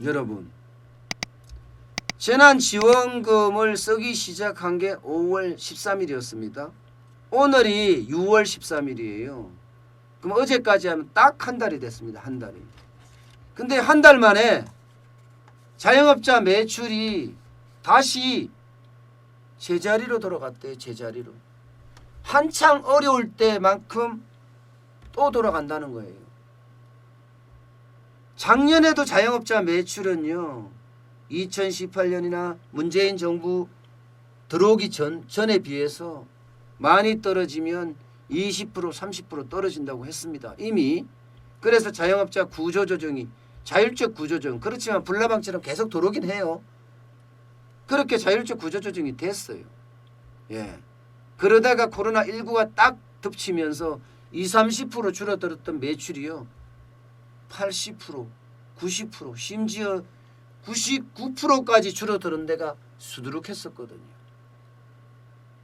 여러분, 재난지원금을 쓰기 시작한 게 5월 13일이었습니다. 오늘이 6월 13일이에요. 그럼 어제까지 하면 딱 한 달이 됐습니다. 한 달이. 근데 한 달 만에 자영업자 매출이 다시 제자리로 돌아갔대요. 제자리로. 한창 어려울 때만큼 또 돌아간다는 거예요. 작년에도 자영업자 매출은요, 2018년이나 문재인 정부 들어오기 전에 비해서 많이 떨어지면 20% 30% 떨어진다고 했습니다. 이미. 그래서 자영업자 구조조정이 자율적 구조조정, 그렇지만 불나방처럼 계속 들어오긴 해요. 그렇게 자율적 구조조정이 됐어요. 예. 그러다가 코로나19가 딱 덮치면서 20, 30% 줄어들었던 매출이요, 80%, 90%, 심지어 99%까지 줄어드는 데가 수두룩했었거든요.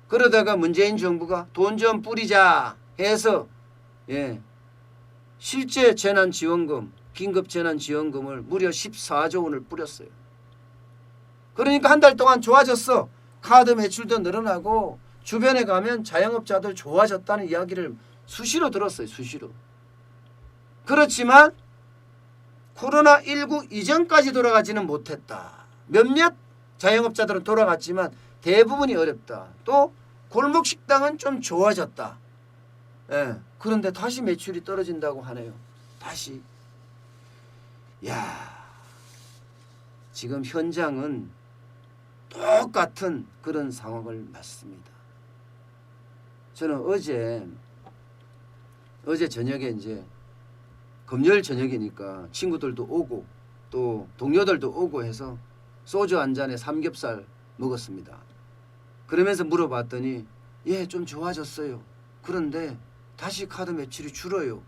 그러다가 문재인 정부가 돈 좀 뿌리자 해서, 예, 실제 재난지원금, 긴급재난지원금을 무려 14조 원을 뿌렸어요. 그러니까 한 달 동안 좋아졌어. 카드 매출도 늘어나고 주변에 가면 자영업자들 좋아졌다는 이야기를 수시로 들었어요. 수시로. 그렇지만 코로나19 이전까지 돌아가지는 못했다. 몇몇 자영업자들은 돌아갔지만 대부분이 어렵다. 또 골목식당은 좀 좋아졌다. 예. 그런데 다시 매출이 떨어진다고 하네요. 다시. 야, 지금 현장은 똑같은 그런 상황을 맞습니다. 저는 어제 저녁에 이제 금요일 저녁이니까 친구들도 오고 또 동료들도 오고 해서 소주 한 잔에 삼겹살 먹었습니다. 그러면서 물어봤더니, 예, 좀 좋아졌어요. 그런데 다시 카드 매출이 줄어요.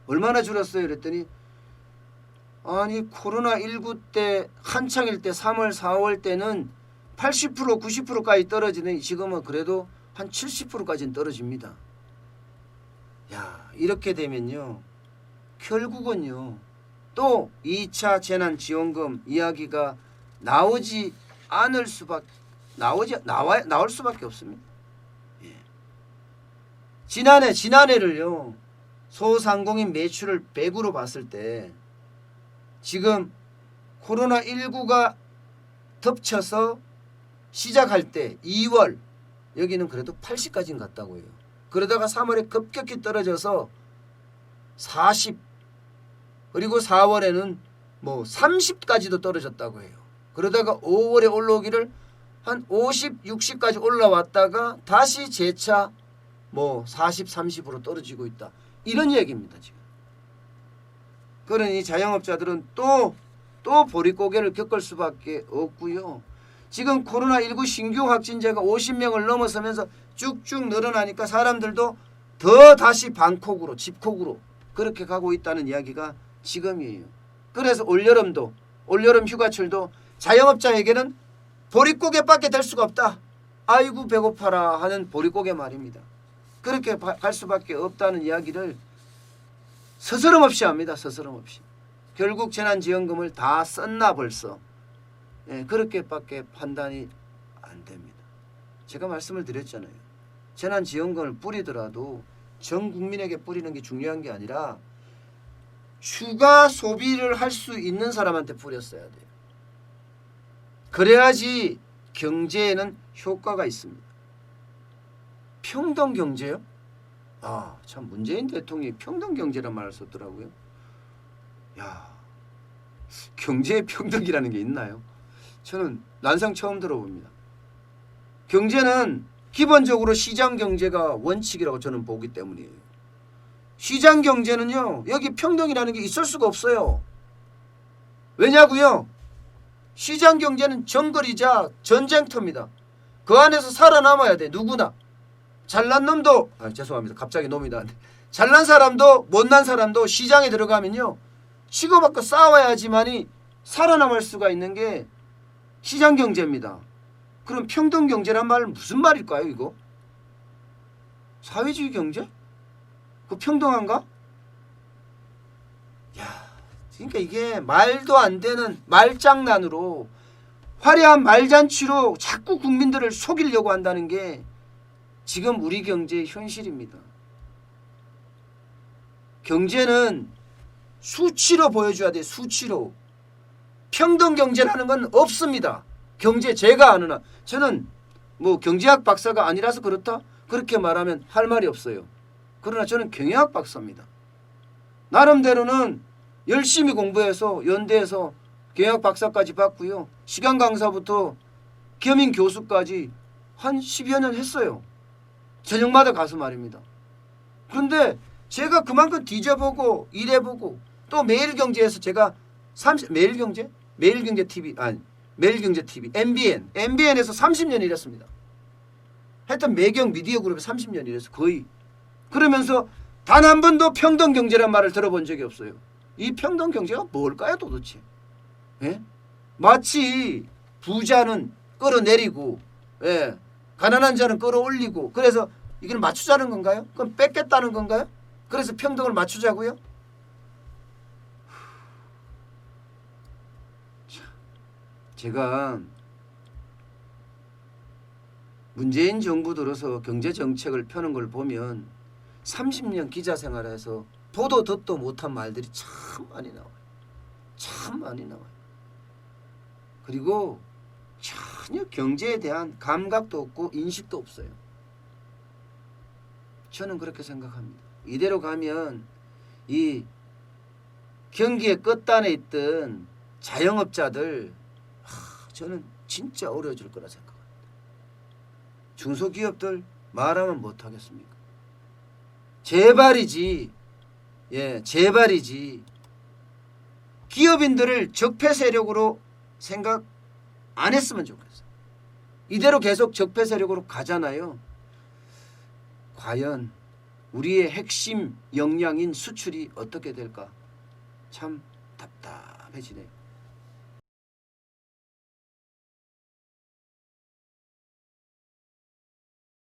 얼마나 줄었어요? 그랬더니, 아니 코로나19 때 한창일 때 3월 4월 때는 80% 90%까지 떨어지는 지금은 그래도 한 70%까지는 떨어집니다. 야, 이렇게 되면요, 결국은요 또 2차 재난지원금 이야기가 나올 수밖에 없습니다. 예. 지난해를요, 소상공인 매출을 100으로 봤을 때 지금 코로나19가 덮쳐서 시작할 때 2월 여기는 그래도 80까지는 갔다고 해요. 그러다가 3월에 급격히 떨어져서 40, 그리고 4월에는 뭐 30까지도 떨어졌다고 해요. 그러다가 5월에 올라오기를 한 50, 60까지 올라왔다가 다시 재차 뭐 40, 30으로 떨어지고 있다. 이런 얘기입니다, 지금. 그러니 자영업자들은 또 보릿고개를 겪을 수밖에 없고요. 지금 코로나19 신규 확진자가 50명을 넘어서면서 쭉쭉 늘어나니까 사람들도 더 다시 방콕으로, 집콕으로 그렇게 가고 있다는 이야기가 지금이에요. 그래서 올여름 휴가철도 자영업자에게는 보릿고개밖에 될 수가 없다. 아이고 배고파라 하는 보릿고개 말입니다. 그렇게 갈 수밖에 없다는 이야기를 스스럼 없이 합니다. 스스럼 없이. 결국 재난지원금을 다 썼나 벌써. 예, 그렇게밖에 판단이 안 됩니다. 제가 말씀을 드렸잖아요. 재난지원금을 뿌리더라도 전 국민에게 뿌리는 게 중요한 게 아니라 추가 소비를 할 수 있는 사람한테 뿌렸어야 돼요. 그래야지 경제에는 효과가 있습니다. 평등경제요? 아, 참 문재인 대통령이 평등경제란 말을 썼더라고요. 야, 경제의 평등이라는 게 있나요? 저는 난상 처음 들어봅니다. 경제는 기본적으로 시장경제가 원칙이라고 저는 보기 때문이에요. 시장경제는요, 여기 평등이라는 게 있을 수가 없어요. 왜냐고요? 시장경제는 정글이자 전쟁터입니다. 그 안에서 살아남아야 돼, 누구나. 잘난 놈도, 죄송합니다. 갑자기 놈이 나왔는데, 잘난 사람도 못난 사람도 시장에 들어가면요, 치고받고 싸워야지만이 살아남을 수가 있는 게 시장경제입니다. 그럼 평등경제란 말은 무슨 말일까요, 이거? 사회주의 경제? 그 평등한가? 야, 그러니까 이게 말도 안 되는 말장난으로 화려한 말잔치로 자꾸 국민들을 속이려고 한다는 게 지금 우리 경제의 현실입니다. 경제는 수치로 보여줘야 돼. 수치로. 평등 경제라는 건 없습니다. 경제 제가 아는 한. 저는 뭐 경제학 박사가 아니라서 그렇다? 그렇게 말하면 할 말이 없어요. 그러나 저는 경영학 박사입니다. 나름대로는 열심히 공부해서 연대에서 경영학 박사까지 받고요. 시간 강사부터 겸임 교수까지 한 10여 년 했어요. 저녁마다 가서 말입니다. 그런데 제가 그만큼 뒤져보고 일해보고 또 매일경제에서 제가 매일경제? 매일경제 TV 매일경제 TV MBN에서 30년 일했습니다. 하여튼 매경 미디어 그룹에 30년 일해서 거의 그러면서 단 한 번도 평등 경제란 말을 들어본 적이 없어요. 이 평등 경제가 뭘까요 도대체? 예? 마치 부자는 끌어내리고 예, 가난한 자는 끌어올리고 그래서 이걸 맞추자는 건가요? 그럼 뺏겠다는 건가요? 그래서 평등을 맞추자고요? 제가 문재인 정부 들어서 경제정책을 펴는 걸 보면 30년 기자 생활에서 보도 듣도 못한 말들이 참 많이 나와요. 참 많이 나와요. 그리고 전혀 경제에 대한 감각도 없고 인식도 없어요. 저는 그렇게 생각합니다. 이대로 가면 이 경기의 끝단에 있던 자영업자들 저는 진짜 어려워질 거라 생각합니다. 중소기업들 말하면 못하겠습니까? 제발이지. 예, 제발이지. 기업인들을 적폐 세력으로 생각 안 했으면 좋겠어요. 이대로 계속 적폐 세력으로 가잖아요. 과연 우리의 핵심 역량인 수출이 어떻게 될까? 참 답답해지네요.